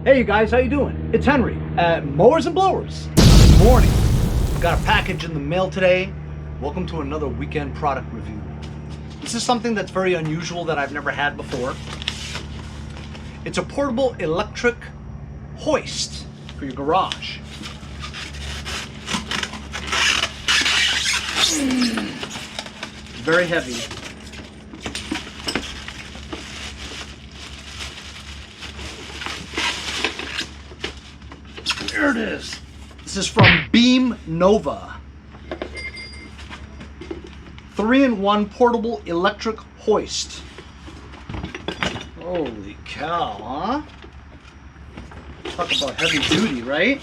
Hey you guys, how you doing? It's Henry at Mowers and Blowers. Good morning. We've got a package in the mail today. Welcome to another weekend product review. This is something that's very unusual that I've never had before. It's a portable electric hoist for your garage. Very heavy. There it is. This is from BEAMNOVA. 3-in-1 portable electric hoist. Holy cow, huh? Talk about heavy duty, right?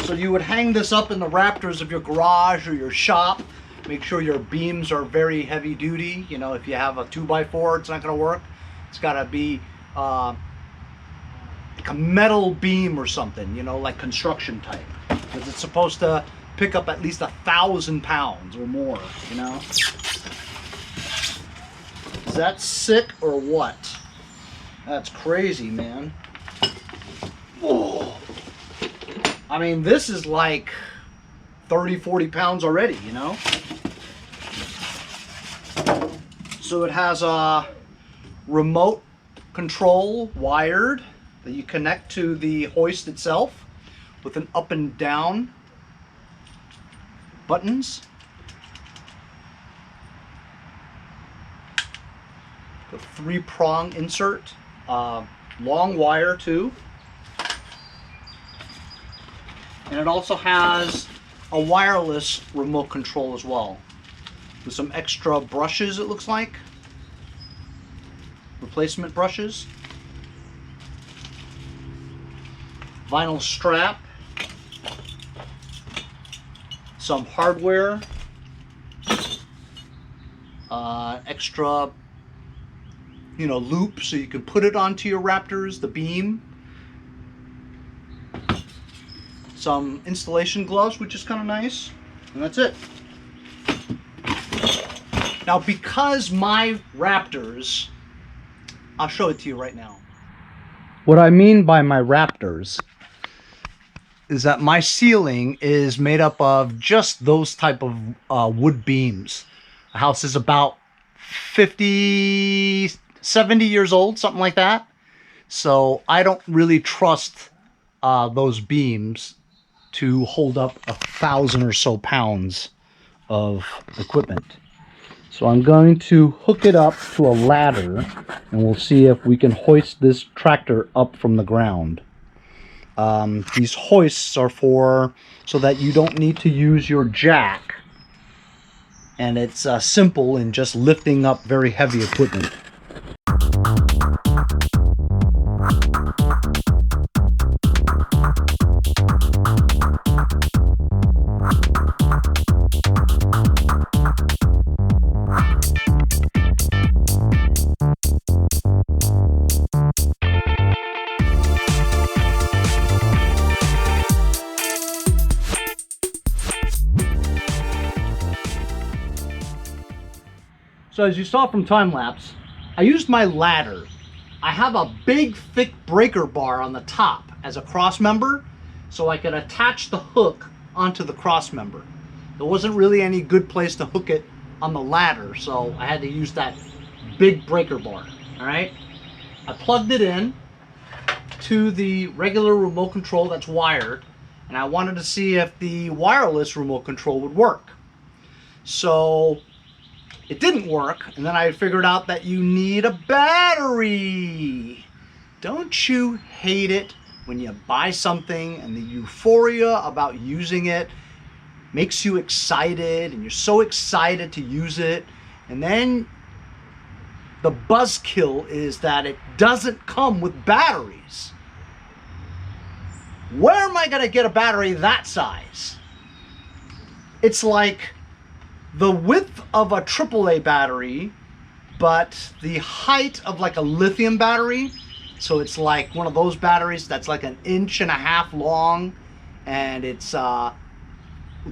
So you would hang this up in the rafters of your garage or your shop. Make sure your beams are very heavy duty. You know, if you have a 2x4, it's not going to work. It's got to be like a metal beam or something, you know, like construction type, because it's supposed to pick up at least 1,000 pounds or more, you know. Is that sick or what? That's crazy, man. Whoa. I mean, this is like 30-40 pounds already, you know. So it has a remote control wired that you connect to the hoist itself with an up and down buttons. The 3-prong insert, long wire too. And it also has a wireless remote control as well, with some extra brushes, it looks like. Replacement brushes. Vinyl strap, some hardware, extra, you know, loop so you can put it onto your Raptors, the beam, some installation gloves, which is kind of nice, and that's it. Now, because my Raptors, I'll show it to you right now. What I mean by my Raptors is that my ceiling is made up of just those type of wood beams. The house is about 50, 70 years old, something like that. So I don't really trust those beams to hold up 1,000 or so pounds of equipment. So I'm going to hook it up to a ladder, and we'll see if we can hoist this tractor up from the ground. These hoists are so that you don't need to use your jack, and it's simple in just lifting up very heavy equipment. So as you saw from time lapse, I used my ladder. I have a big thick breaker bar on the top as a cross member, so I could attach the hook onto the cross member. There wasn't really any good place to hook it on the ladder, so I had to use that big breaker bar. All right, I plugged it in to the regular remote control that's wired, and I wanted to see if the wireless remote control would work. So it didn't work, and then I figured out that you need a battery. Don't you hate it when you buy something and the euphoria about using it makes you excited, and you're so excited to use it, and then the buzzkill is that it doesn't come with batteries? Where am I gonna get a battery that size? It's like the width of a AAA battery, but the height of like a lithium battery. So it's like one of those batteries that's like 1.5 inches long, and it's the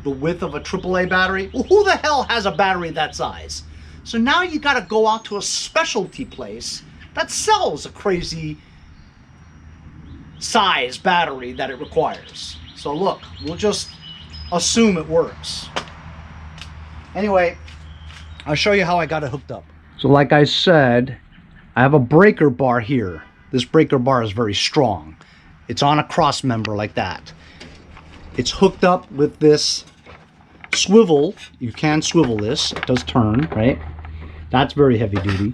width of a AAA battery. Well, who the hell has a battery that size? So now you got to go out to a specialty place that sells a crazy size battery that it requires. So look, we'll just assume it works. Anyway, I'll show you how I got it hooked up. So like I said, I have a breaker bar here. This breaker bar is very strong. It's on a cross member like that. It's hooked up with this swivel. You can swivel this. It does turn, right? That's very heavy duty.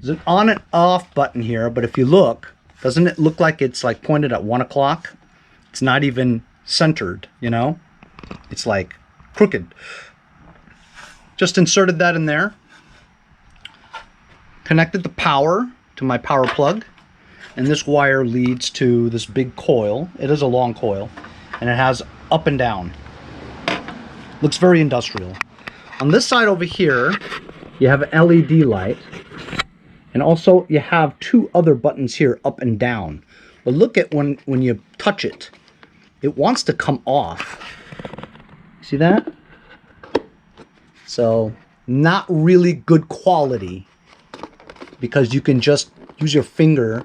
There's an on and off button here, but if you look, doesn't it look like it's like pointed at 1 o'clock? It's not even centered, you know? It's like crooked. Just inserted that in there. Connected the power to my power plug. And this wire leads to this big coil. It is a long coil. And it has up and down. Looks very industrial. On this side over here, you have an LED light. And also you have 2 other buttons here, up and down. But look at when you touch it. It wants to come off. See that? So, not really good quality. Because you can just use your finger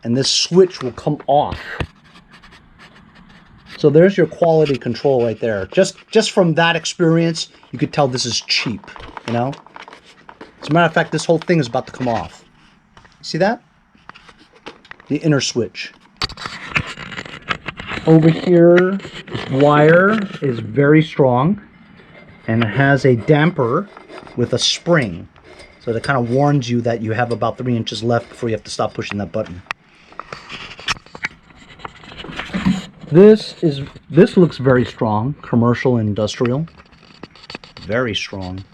and this switch will come off. So there's your quality control right there. Just from that experience, you could tell this is cheap, you know? As a matter of fact, this whole thing is about to come off. See that? The inner switch. Over here, this wire is very strong, and it has a damper with a spring. So that kind of warns you that you have about 3 inches left before you have to stop pushing that button. This looks very strong, commercial and industrial. Very strong.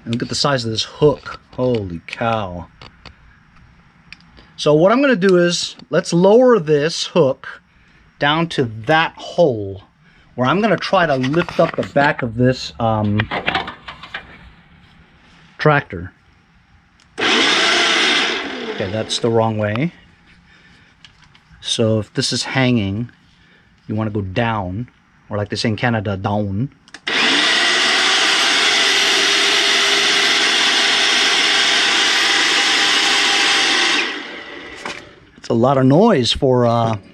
And look at the size of this hook. Holy cow. So what I'm going to do is, let's lower this hook down to that hole, where I'm going to try to lift up the back of this tractor. Okay, that's the wrong way. So if this is hanging, you want to go down, or like they say in Canada, down. It's a lot of noise for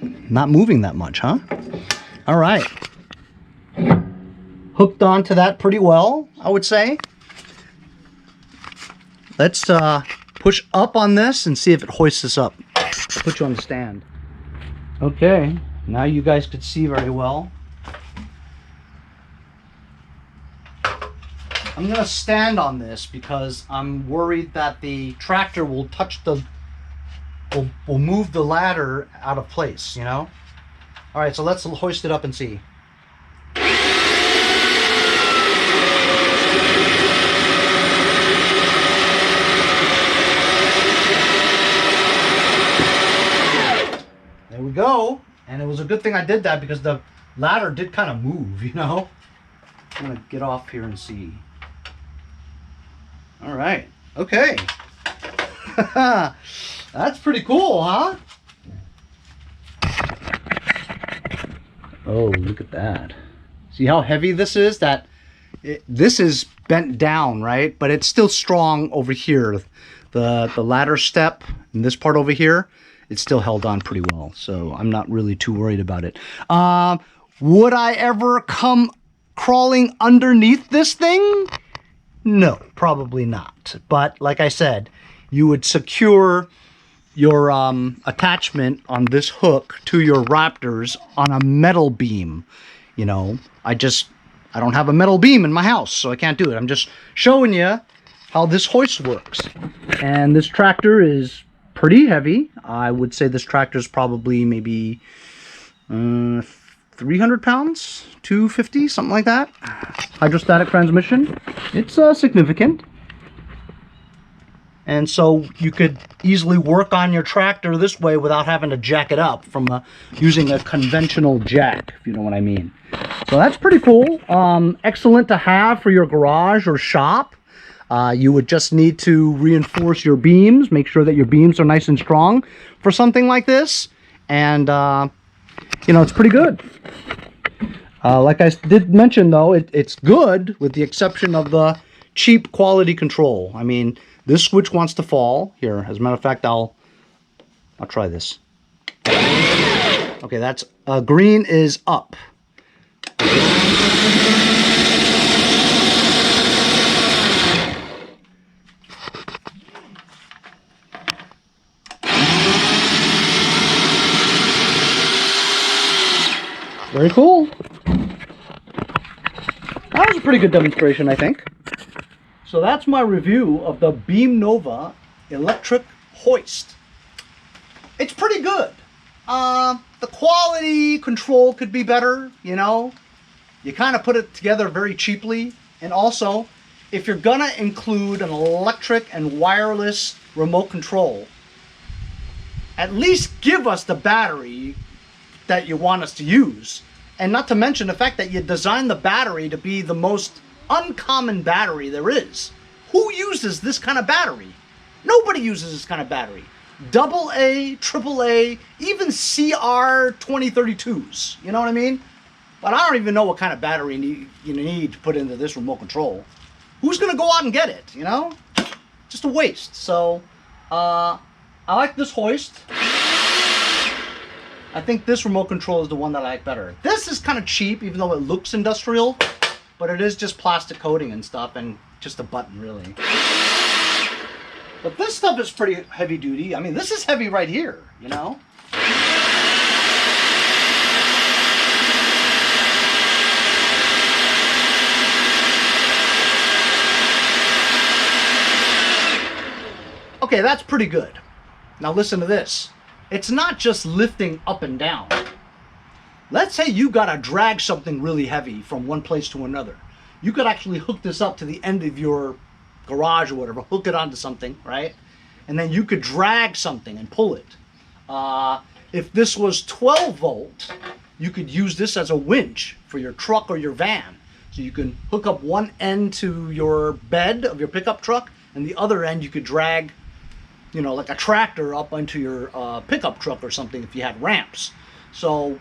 not moving that much, huh? All right. Hooked onto that pretty well, I would say. Let's push up on this and see if it hoists us up. Put you on the stand. Okay, now you guys could see very well. I'm gonna stand on this because I'm worried that the tractor will touch the, will move the ladder out of place, you know? All right, so let's hoist it up and see. There we go. And it was a good thing I did that because the ladder did kind of move, you know? I'm gonna get off here and see. All right, okay. That's pretty cool, huh? Oh, look at that. See how heavy this is? This is bent down, right? But it's still strong over here. The ladder step and this part over here, it's still held on pretty well. So I'm not really too worried about it. Would I ever come crawling underneath this thing? No, probably not. But like I said, you would secure your attachment on this hook to your Raptors on a metal beam. You know, I don't have a metal beam in my house, so I can't do it. I'm just showing you how this hoist works. And this tractor is pretty heavy. I would say this tractor is probably maybe 300 pounds, 250, something like that. Hydrostatic transmission. It's significant. And so you could easily work on your tractor this way without having to jack it up from using a conventional jack, if you know what I mean. So that's pretty cool. Excellent to have for your garage or shop. You would just need to reinforce your beams, make sure that your beams are nice and strong for something like this. And, you know, it's pretty good. Like I did mention, though, it's good with the exception of the cheap quality control. I mean, This switch wants to fall. Here, as a matter of fact, I'll try this. Okay, that's green is up. Very cool. That was a pretty good demonstration, I think. So that's my review of the BEAMNOVA electric hoist. It's pretty good. The quality control could be better, you know. You kind of put it together very cheaply. And also, if you're gonna include an electric and wireless remote control, at least give us the battery that you want us to use. And not to mention the fact that you designed the battery to be the most uncommon battery there is. Who uses this kind of battery? Nobody uses this kind of battery. AA, AAA, even CR 2032s. You know what I mean? But I don't even know what kind of battery you need to put into this remote control. Who's going to go out and get it, you know? Just a waste. So, I like this hoist. I think this remote control is the one that I like better. This is kind of cheap, even though it looks industrial, but it is just plastic coating and stuff, and just a button, really. But this stuff is pretty heavy duty. I mean, this is heavy right here, you know? Okay, that's pretty good. Now listen to this. It's not just lifting up and down. Let's say you gotta drag something really heavy from one place to another. You could actually hook this up to the end of your garage or whatever, hook it onto something, right? And then you could drag something and pull it. If this was 12 volt, you could use this as a winch for your truck or your van. So you can hook up one end to your bed of your pickup truck, and the other end you could drag, you know, like a tractor up onto your pickup truck or something if you had ramps. So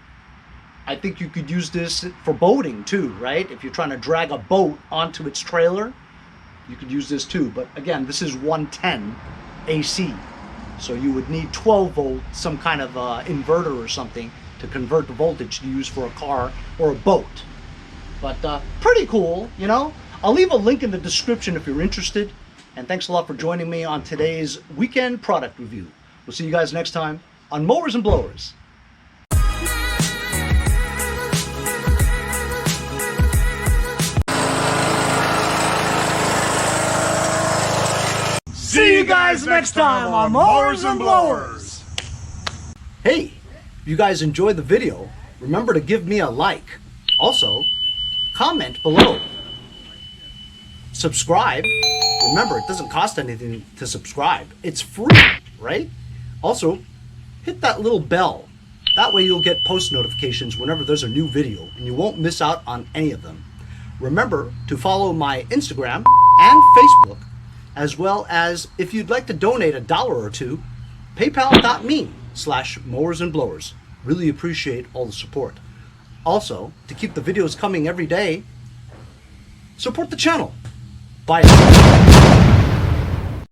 I think you could use this for boating too, right? If you're trying to drag a boat onto its trailer, you could use this too. But again, this is 110 AC. So you would need 12 volt, some kind of inverter or something to convert the voltage to use for a car or a boat. But pretty cool, you know? I'll leave a link in the description if you're interested. And thanks a lot for joining me on today's weekend product review. We'll see you guys next time on Mowers and Blowers. See you guys next time on Mowers and Blowers. Hey, if you guys enjoyed the video, remember to give me a like. Also, comment below. Subscribe. Remember, it doesn't cost anything to subscribe. It's free, right? Also, hit that little bell. That way you'll get post notifications whenever there's a new video, and you won't miss out on any of them. Remember to follow my Instagram and Facebook, as well as if you'd like to donate $1 or $2, paypal.me/mowersandblowers. Really appreciate all the support. Also, to keep the videos coming every day, support the channel. Bye.